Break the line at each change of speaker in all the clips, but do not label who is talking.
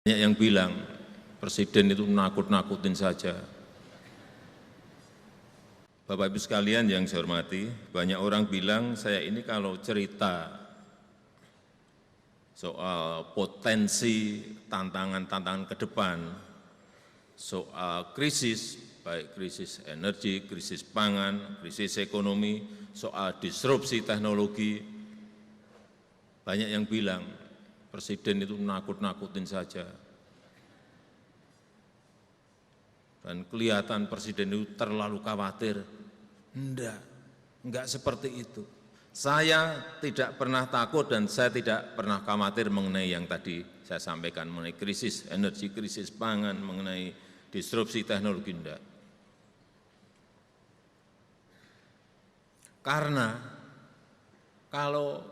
Banyak yang bilang presiden itu nakut-nakutin saja. Bapak Ibu sekalian yang saya hormati, banyak orang bilang saya ini kalau cerita soal potensi tantangan-tantangan ke depan, soal krisis, baik krisis energi, krisis pangan, krisis ekonomi, soal disrupsi teknologi, banyak yang bilang presiden itu nakut-nakutin saja. Dan kelihatan presiden itu terlalu khawatir. Enggak seperti itu. Saya tidak pernah takut dan saya tidak pernah khawatir mengenai yang tadi saya sampaikan, mengenai krisis energi, krisis pangan, mengenai disrupsi teknologi, enggak. Karena kalau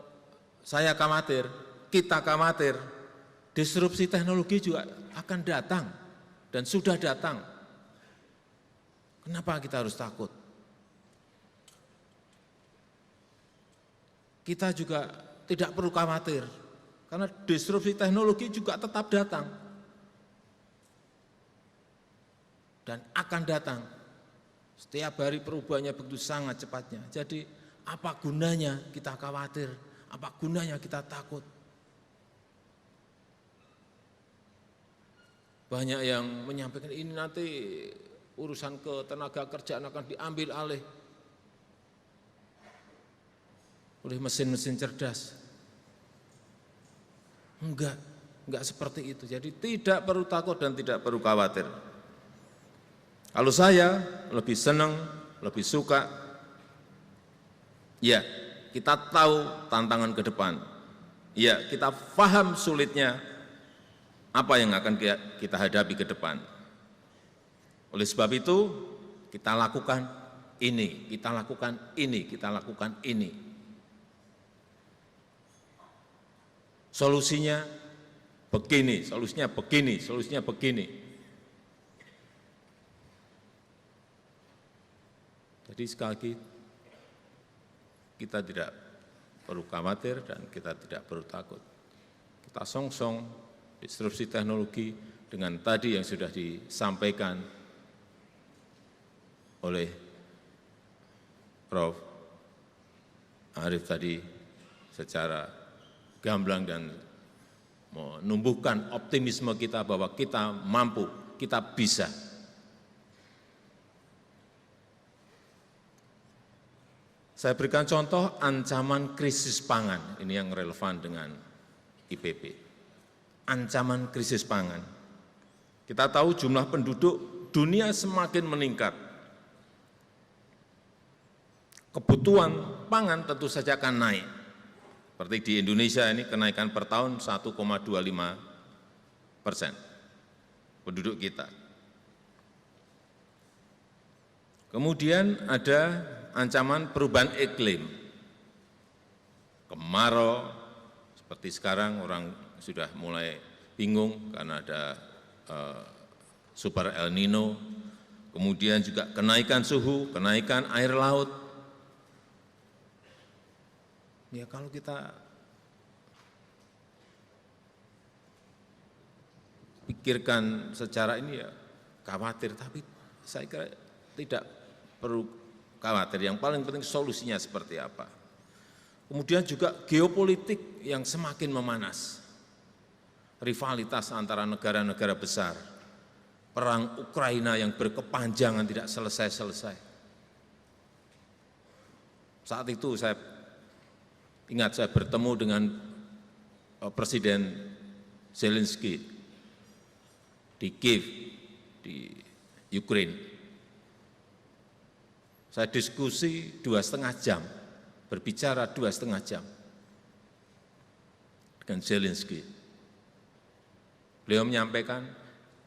saya khawatir, kita khawatir, disrupsi teknologi juga akan datang dan sudah datang. Kenapa kita harus takut? Kita juga tidak perlu khawatir, karena disrupsi teknologi juga tetap datang dan akan datang. Setiap hari perubahannya begitu sangat cepatnya. Jadi apa gunanya kita khawatir, apa gunanya kita takut? Banyak yang menyampaikan ini nanti urusan ketenaga kerjaan akan diambil alih oleh mesin-mesin cerdas. Enggak seperti itu. Jadi tidak perlu takut dan tidak perlu khawatir. Kalau saya lebih senang, lebih suka, ya kita tahu tantangan ke depan, ya kita paham sulitnya apa yang akan kita hadapi ke depan. Oleh sebab itu, kita lakukan ini, kita lakukan ini, kita lakukan ini. Solusinya begini, solusinya begini, solusinya begini. Jadi sekali lagi, kita tidak perlu khawatir dan kita tidak perlu takut. Kita song-song disrupsi teknologi dengan tadi yang sudah disampaikan oleh Prof. Arief tadi secara gamblang dan menumbuhkan optimisme kita bahwa kita mampu, kita bisa. Saya berikan contoh ancaman krisis pangan, ini yang relevan dengan IPB. Ancaman krisis pangan. Kita tahu jumlah penduduk dunia semakin meningkat. Kebutuhan pangan tentu saja akan naik. Seperti di Indonesia ini kenaikan per tahun 1,25% penduduk kita. Kemudian ada ancaman perubahan iklim. Kemarau, seperti sekarang orang sudah mulai bingung karena ada super El Nino. Kemudian juga kenaikan suhu, kenaikan air laut. Ya kalau kita pikirkan secara ini ya khawatir, tapi saya kira tidak perlu khawatir. Yang paling penting solusinya seperti apa. Kemudian juga geopolitik yang semakin memanas. Rivalitas antara negara-negara besar. Perang Ukraina yang berkepanjangan tidak selesai-selesai. Saat itu saya ingat saya bertemu dengan Presiden Zelensky di Kiev, di Ukraina. Saya diskusi 2,5 jam, berbicara 2,5 jam dengan Zelensky. Beliau menyampaikan,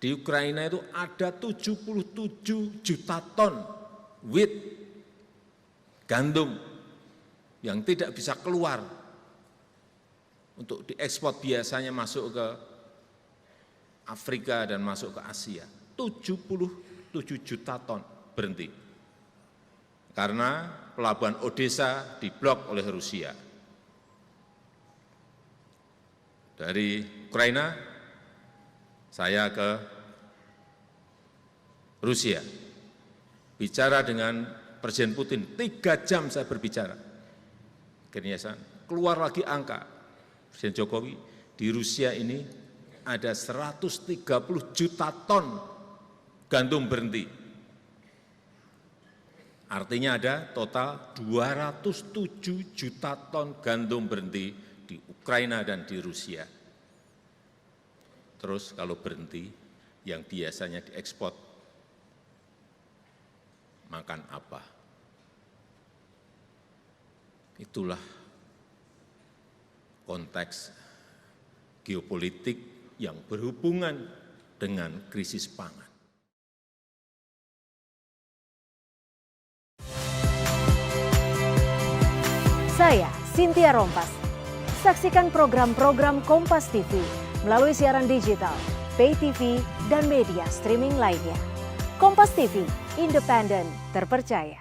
di Ukraina itu ada 77 juta ton wheat, gandum, yang tidak bisa keluar untuk diekspor biasanya masuk ke Afrika dan masuk ke Asia. 77 juta ton berhenti. Karena pelabuhan Odessa diblok oleh Rusia. Dari Ukraina Saya ke Rusia, bicara dengan Presiden Putin, 3 jam saya berbicara. Akhirnya keluar lagi angka, Presiden Jokowi, di Rusia ini ada 130 juta ton gandum berhenti. Artinya ada total 207 juta ton gandum berhenti di Ukraina dan di Rusia. Terus kalau berhenti, yang biasanya diekspor, makan apa? Itulah konteks geopolitik yang berhubungan dengan krisis pangan.
Saya Cynthia Rompas. Saksikan program-program Kompas TV melalui siaran digital, pay TV, dan media streaming lainnya. Kompas TV, independen, terpercaya.